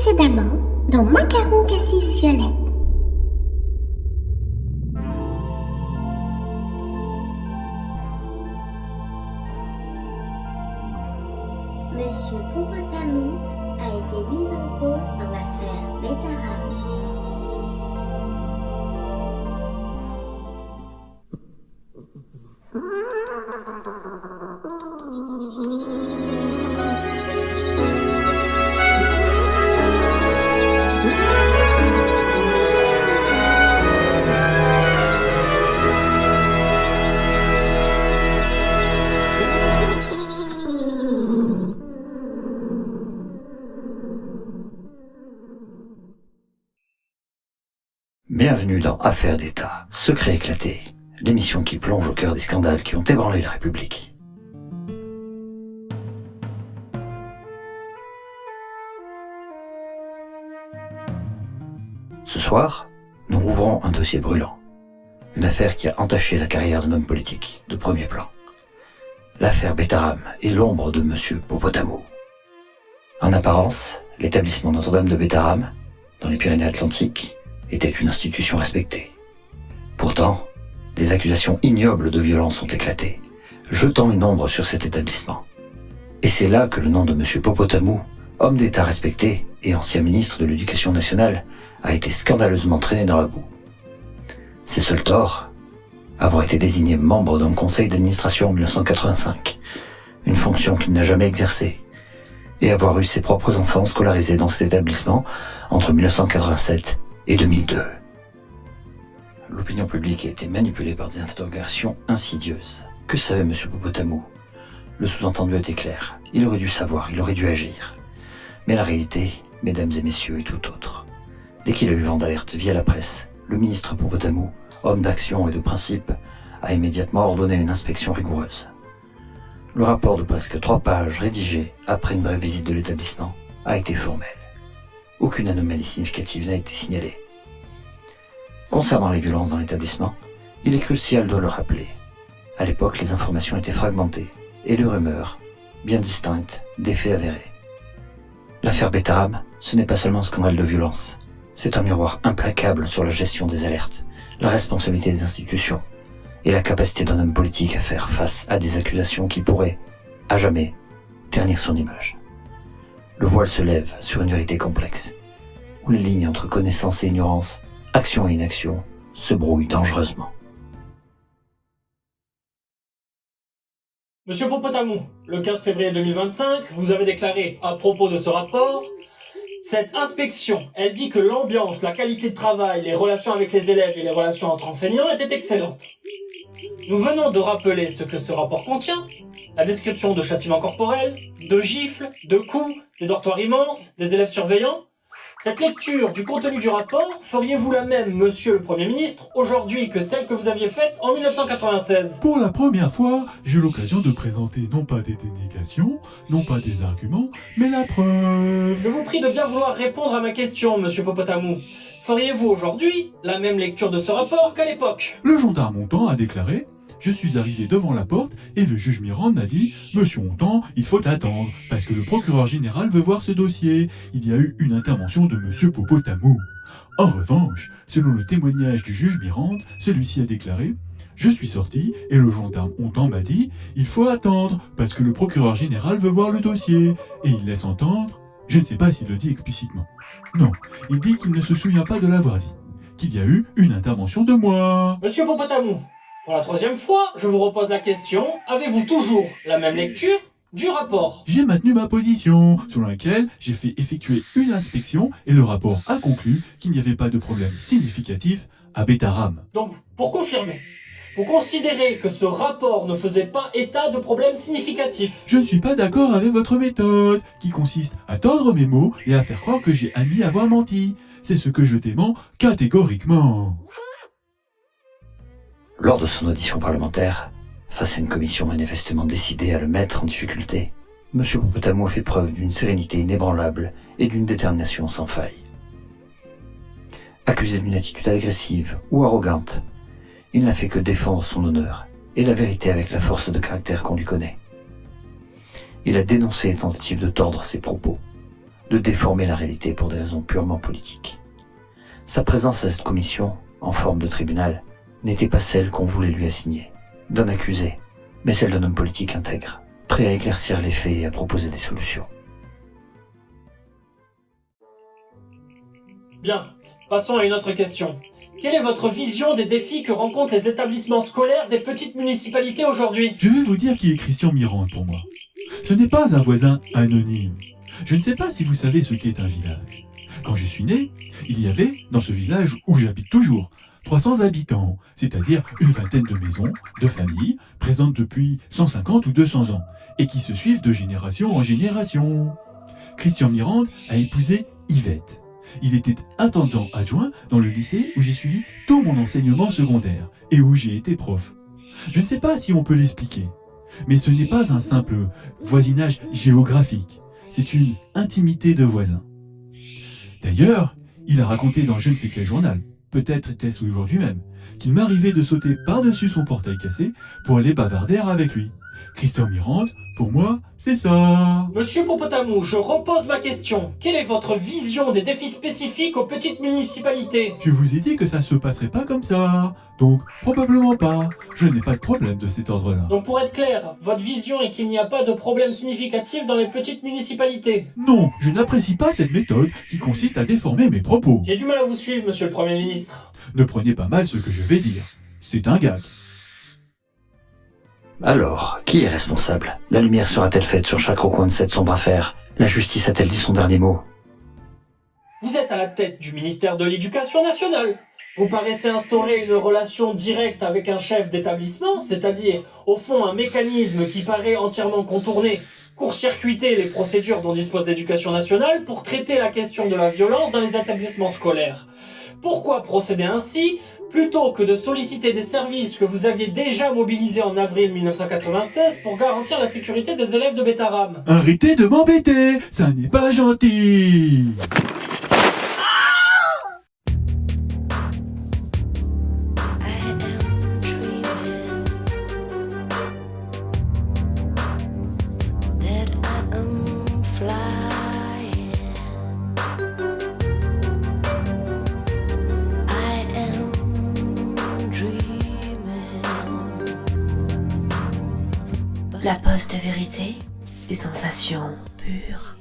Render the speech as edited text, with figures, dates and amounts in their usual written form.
Précédemment, dans Macaron Cassis Violette. Monsieur Popotamou a été mis en cause dans l'affaire Bétarame. Bienvenue dans Affaires d'État, secret éclaté, l'émission qui plonge au cœur des scandales qui ont ébranlé la République. Ce soir, nous rouvrons un dossier brûlant. Une affaire qui a entaché la carrière d'un homme politique de premier plan. L'affaire Bétarame est l'ombre de Monsieur Popotamou. En apparence, l'établissement Notre-Dame de Bétarame, dans les Pyrénées-Atlantiques, était une institution respectée. Pourtant, des accusations ignobles de violence ont éclaté, jetant une ombre sur cet établissement. Et c'est là que le nom de Monsieur Popotamou, homme d'État respecté et ancien ministre de l'Éducation nationale, a été scandaleusement traîné dans la boue. Ses seuls torts, avoir été désigné membre d'un conseil d'administration en 1985, une fonction qu'il n'a jamais exercée, et avoir eu ses propres enfants scolarisés dans cet établissement entre 1987 et 2002. L'opinion publique a été manipulée par des interrogations insidieuses. Que savait M. Popotamou ? Le sous-entendu était clair. Il aurait dû savoir, il aurait dû agir. Mais la réalité, mesdames et messieurs, est tout autre. Dès qu'il a eu vent d'alerte via la presse, le ministre Popotamou, homme d'action et de principe, a immédiatement ordonné une inspection rigoureuse. Le rapport de presque 3 pages rédigé après une brève visite de l'établissement a été formel. Aucune anomalie significative n'a été signalée. Concernant les violences dans l'établissement, il est crucial de le rappeler. À l'époque, les informations étaient fragmentées et les rumeurs, bien distinctes, des faits avérés. L'affaire Bétarame, ce n'est pas seulement un scandale de violence, c'est un miroir implacable sur la gestion des alertes, la responsabilité des institutions et la capacité d'un homme politique à faire face à des accusations qui pourraient, à jamais, ternir son image. Le voile se lève sur une vérité complexe, où les lignes entre connaissance et ignorance, action et inaction, se brouillent dangereusement. Monsieur Popotamou, le 15 février 2025, vous avez déclaré à propos de ce rapport: cette inspection, elle dit que l'ambiance, la qualité de travail, les relations avec les élèves et les relations entre enseignants étaient excellentes. Nous venons de rappeler ce que ce rapport contient: la description de châtiments corporels, de gifles, de coups, des dortoirs immenses, des élèves surveillants. Cette lecture du contenu du rapport, feriez-vous la même, monsieur le Premier ministre, aujourd'hui que celle que vous aviez faite en 1996 ? Pour la première fois, j'ai eu l'occasion de présenter non pas des dénégations, non pas des arguments, mais la preuve. Je vous prie de bien vouloir répondre à ma question, monsieur Popotamou. Feriez-vous aujourd'hui la même lecture de ce rapport qu'à l'époque ? Le gendarme Hontan a déclaré: je suis arrivé devant la porte et le juge Mirande m'a dit: Monsieur Hontan, il faut attendre, parce que le procureur général veut voir ce dossier. Il y a eu une intervention de Monsieur Popotamou. En revanche, selon le témoignage du juge Mirande, celui-ci a déclaré: je suis sorti et le gendarme Hontan m'a dit: il faut attendre, parce que le procureur général veut voir le dossier. Et il laisse entendre, je ne sais pas s'il le dit explicitement. Non, il dit qu'il ne se souvient pas de l'avoir dit, qu'il y a eu une intervention de moi. Monsieur Popotamou, pour la 3e fois, je vous repose la question: avez-vous toujours la même lecture du rapport ? J'ai maintenu ma position, selon laquelle j'ai fait effectuer une inspection et le rapport a conclu qu'il n'y avait pas de problème significatif à Bétarame. Donc, pour confirmer, vous considérez que ce rapport ne faisait pas état de problème significatif ? Je ne suis pas d'accord avec votre méthode, qui consiste à tordre mes mots et à faire croire que j'ai admis avoir menti. C'est ce que je dément catégoriquement. Lors de son audition parlementaire, face à une commission manifestement décidée à le mettre en difficulté, M. Popotamou a fait preuve d'une sérénité inébranlable et d'une détermination sans faille. Accusé d'une attitude agressive ou arrogante, il n'a fait que défendre son honneur et la vérité avec la force de caractère qu'on lui connaît. Il a dénoncé les tentatives de tordre ses propos, de déformer la réalité pour des raisons purement politiques. Sa présence à cette commission, en forme de tribunal, n'était pas celle qu'on voulait lui assigner, d'un accusé, mais celle d'un homme politique intègre, prêt à éclaircir les faits et à proposer des solutions. Bien, passons à une autre question. Quelle est votre vision des défis que rencontrent les établissements scolaires des petites municipalités aujourd'hui? Je vais vous dire qui est Christian Mirande pour moi. Ce n'est pas un voisin anonyme. Je ne sais pas si vous savez ce qu'est un village. Quand je suis né, il y avait, dans ce village où j'habite toujours, 300 habitants, c'est-à-dire une vingtaine de maisons, de familles, présentes depuis 150 ou 200 ans, et qui se suivent de génération en génération. Christian Mirande a épousé Yvette. Il était intendant adjoint dans le lycée où j'ai suivi tout mon enseignement secondaire et où j'ai été prof. Je ne sais pas si on peut l'expliquer, mais ce n'est pas un simple voisinage géographique, c'est une intimité de voisins. D'ailleurs, il a raconté dans je ne sais quel journal, peut-être était-ce aujourd'hui même, qu'il m'arrivait de sauter par-dessus son portail cassé pour aller bavarder avec lui. Christian Mirande, pour moi, c'est ça. Monsieur Popotamou, je repose ma question. Quelle est votre vision des défis spécifiques aux petites municipalités? Je vous ai dit que ça se passerait pas comme ça, donc probablement pas. Je n'ai pas de problème de cet ordre-là. Donc pour être clair, votre vision est qu'il n'y a pas de problème significatif dans les petites municipalités. Non, je n'apprécie pas cette méthode qui consiste à déformer mes propos. J'ai du mal à vous suivre, monsieur le Premier ministre. Ne prenez pas mal ce que je vais dire. C'est un gag. Alors, qui est responsable? La lumière sera-t-elle faite sur chaque recoin de cette sombre affaire? La justice a-t-elle dit son dernier mot? Vous êtes à la tête du ministère de l'Éducation nationale. Vous paraissez instaurer une relation directe avec un chef d'établissement, c'est-à-dire, au fond, un mécanisme qui paraît entièrement contourné, court-circuiter les procédures dont dispose l'Éducation nationale pour traiter la question de la violence dans les établissements scolaires. Pourquoi procéder ainsi plutôt que de solliciter des services que vous aviez déjà mobilisés en avril 1996 pour garantir la sécurité des élèves de Betaram? Arrêtez de m'embêter, ça n'est pas gentil. La poste vérité, des sensations pures.